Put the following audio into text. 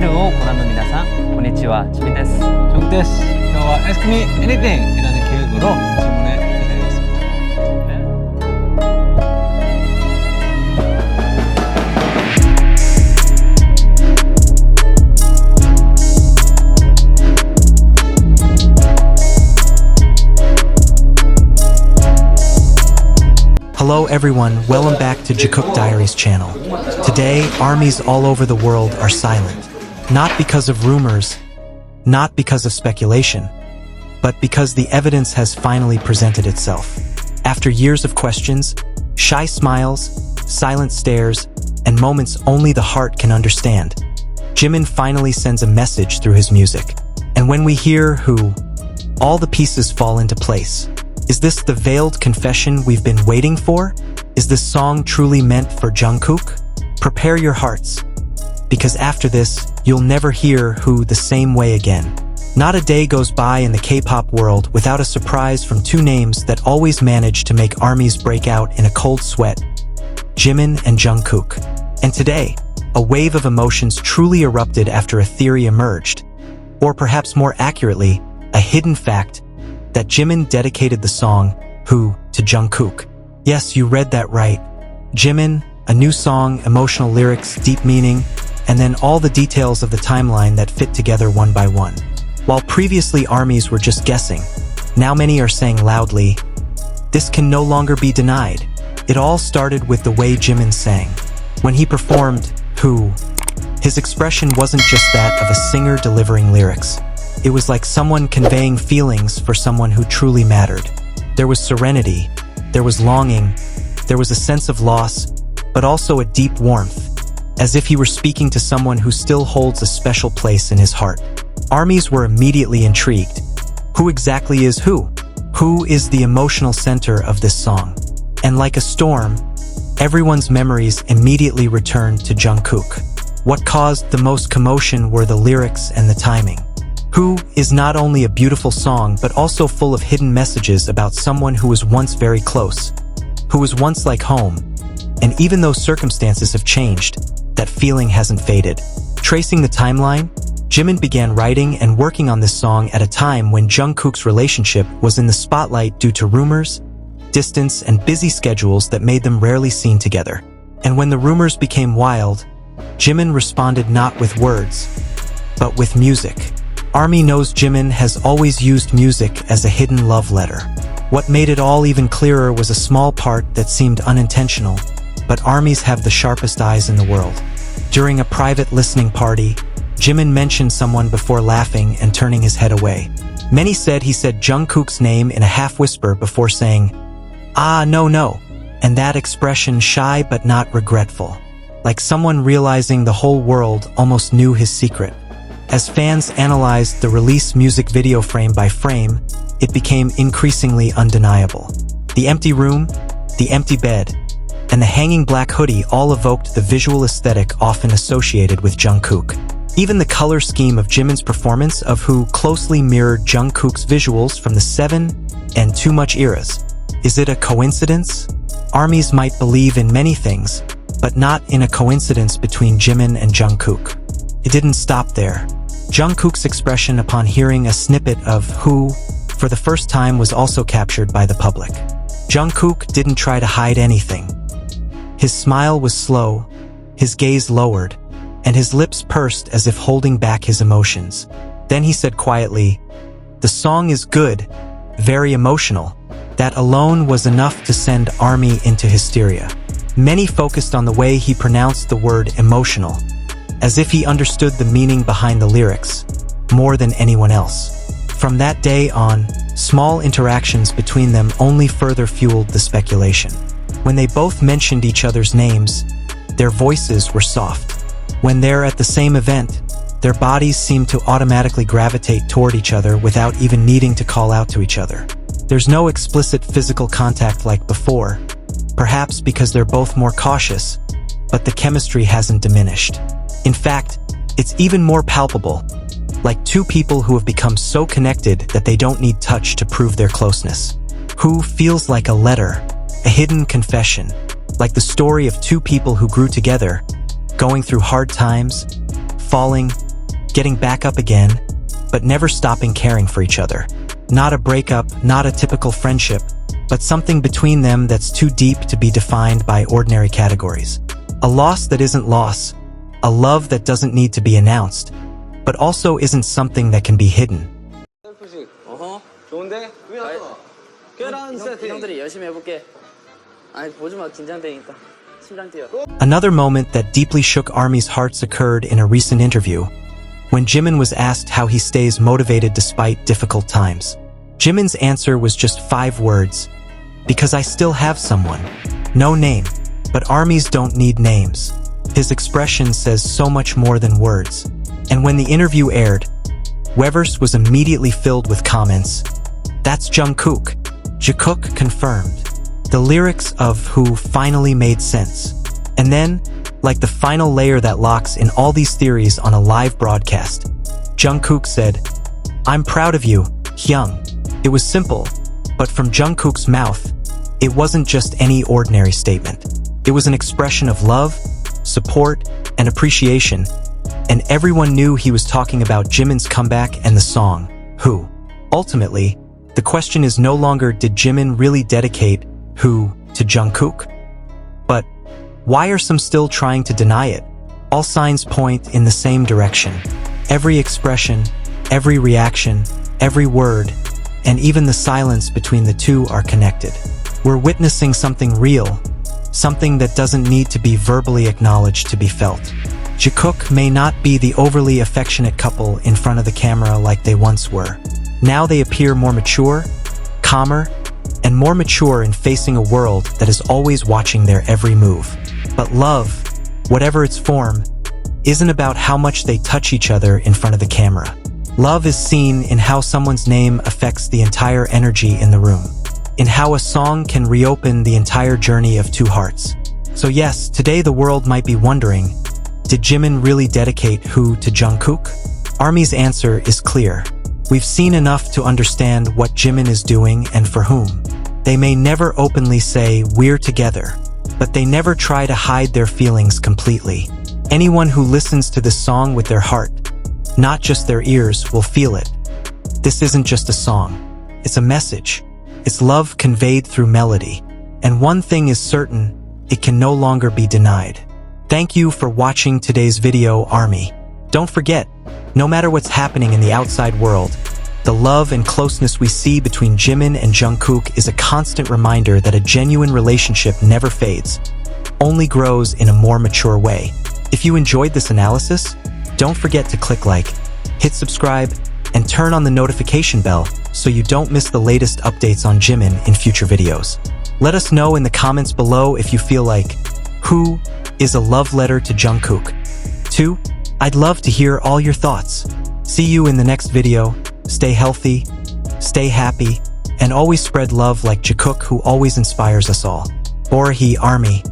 メールをご覧の皆さん、こんにちは、ジミンです。종です。今日は Ask Me Anything이라는 계획으로 질문에 기다리겠습니다. Hello everyone, welcome back to Jikook Diaries channel. Today, armies all over the world are silent. Not because of rumors, not because of speculation, but because the evidence has finally presented itself. After years of questions, shy smiles, silent stares, and moments only the heart can understand, Jimin finally sends a message through his music. And when we hear who, all the pieces fall into place. Is this the veiled confession we've been waiting for? Is this song truly meant for Jungkook? Prepare your hearts, because after this, you'll never hear who the same way again. Not a day goes by in the K-pop world without a surprise from two names that always manage to make armies break out in a cold sweat: Jimin and Jungkook. And today, a wave of emotions truly erupted after a theory emerged, or perhaps more accurately, a hidden fact, that Jimin dedicated the song, Who, to Jungkook. Yes, you read that right. Jimin, a new song, emotional lyrics, deep meaning, and then all the details of the timeline that fit together one by one. While previously armies were just guessing, now many are saying loudly, this can no longer be denied. It all started with the way Jimin sang. When he performed Who, his expression wasn't just that of a singer delivering lyrics. It was like someone conveying feelings for someone who truly mattered. There was serenity, there was longing, there was a sense of loss, but also a deep warmth, as if he were speaking to someone who still holds a special place in his heart. Armies were immediately intrigued. Who exactly is who? Who is the emotional center of this song? And like a storm, everyone's memories immediately returned to Jungkook. What caused the most commotion were the lyrics and the timing. Who is not only a beautiful song but also full of hidden messages about someone who was once very close, who was once like home, and even though circumstances have changed, that feeling hasn't faded. Tracing the timeline, Jimin began writing and working on this song at a time when Jungkook's relationship was in the spotlight due to rumors, distance, and busy schedules that made them rarely seen together. And when the rumors became wild, Jimin responded not with words, but with music. Army knows Jimin has always used music as a hidden love letter. What made it all even clearer was a small part that seemed unintentional, but armies have the sharpest eyes in the world. During a private listening party, Jimin mentioned someone before laughing and turning his head away. Many said he said Jungkook's name in a half-whisper before saying, "Ah, no," and that expression shy but not regretful, like someone realizing the whole world almost knew his secret. As fans analyzed the release music video frame by frame, it became increasingly undeniable. The empty room, the empty bed, and the hanging black hoodie all evoked the visual aesthetic often associated with Jungkook. Even the color scheme of Jimin's performance of Who closely mirrored Jungkook's visuals from the 7 and Too Much eras. Is it a coincidence? Armies might believe in many things, but not in a coincidence between Jimin and Jungkook. It didn't stop there. Jungkook's expression upon hearing a snippet of Who for the first time was also captured by the public. Jungkook didn't try to hide anything. His smile was slow, his gaze lowered, and his lips pursed as if holding back his emotions. Then he said quietly, "The song is good, very emotional." That alone was enough to send Army into hysteria. Many focused on the way he pronounced the word emotional, as if he understood the meaning behind the lyrics, more than anyone else. From that day on, small interactions between them only further fueled the speculation. When they both mentioned each other's names, their voices were soft. When they're at the same event, their bodies seem to automatically gravitate toward each other without even needing to call out to each other. There's no explicit physical contact like before, perhaps because they're both more cautious, but the chemistry hasn't diminished. In fact, it's even more palpable, like two people who have become so connected that they don't need touch to prove their closeness. Who feels like a letter, a hidden confession, like the story of two people who grew together, going through hard times, falling, getting back up again, but never stopping caring for each other. Not a breakup, not a typical friendship, but something between them that's too deep to be defined by ordinary categories. A loss that isn't loss, a love that doesn't need to be announced, but also isn't something that can be hidden. 좋은데? 계란 세팅. 형들이 열심히 해볼게. 아니 보지 마 긴장되니까 심장 뛰어. Another moment that deeply shook ARMY's hearts occurred in a recent interview, when Jimin was asked how he stays motivated despite difficult times. Jimin's answer was just 5 words, because I still have someone. No name, but armies don't need names. His expression says so much more than words. And when the interview aired, Weverse was immediately filled with comments. That's Jungkook. Jikook confirmed. The lyrics of Who finally made sense. And then, like the final layer that locks in all these theories on a live broadcast, Jungkook said, "I'm proud of you, Hyung." It was simple, but from Jungkook's mouth, it wasn't just any ordinary statement. It was an expression of love, support, and appreciation, and everyone knew he was talking about Jimin's comeback and the song, Who. Ultimately, the question is no longer did Jimin really dedicate Who to Jungkook? But why are some still trying to deny it? All signs point in the same direction. Every expression, every reaction, every word, and even the silence between the two are connected. We're witnessing something real, something that doesn't need to be verbally acknowledged to be felt. Jikook may not be the overly affectionate couple in front of the camera like they once were. Now they appear more mature, calmer, and more mature in facing a world that is always watching their every move. But love, whatever its form, isn't about how much they touch each other in front of the camera. Love is seen in how someone's name affects the entire energy in the room, in how a song can reopen the entire journey of two hearts. So yes, today the world might be wondering, did Jimin really dedicate Who to Jungkook? ARMY's answer is clear. We've seen enough to understand what Jimin is doing and for whom. They may never openly say, "We're together," but they never try to hide their feelings completely. Anyone who listens to this song with their heart, not just their ears, will feel it. This isn't just a song. It's a message. It's love conveyed through melody. And one thing is certain, it can no longer be denied. Thank you for watching today's video, ARMY. Don't forget, no matter what's happening in the outside world, the love and closeness we see between Jimin and Jungkook is a constant reminder that a genuine relationship never fades, only grows in a more mature way. If you enjoyed this analysis, don't forget to click like, hit subscribe, and turn on the notification bell so you don't miss the latest updates on Jimin in future videos. Let us know in the comments below if you feel like Who is a love letter to Jungkook. 2. I'd love to hear all your thoughts. See you in the next video. Stay healthy, stay happy, and always spread love like Jikook, who always inspires us all. Borahae, ARMY.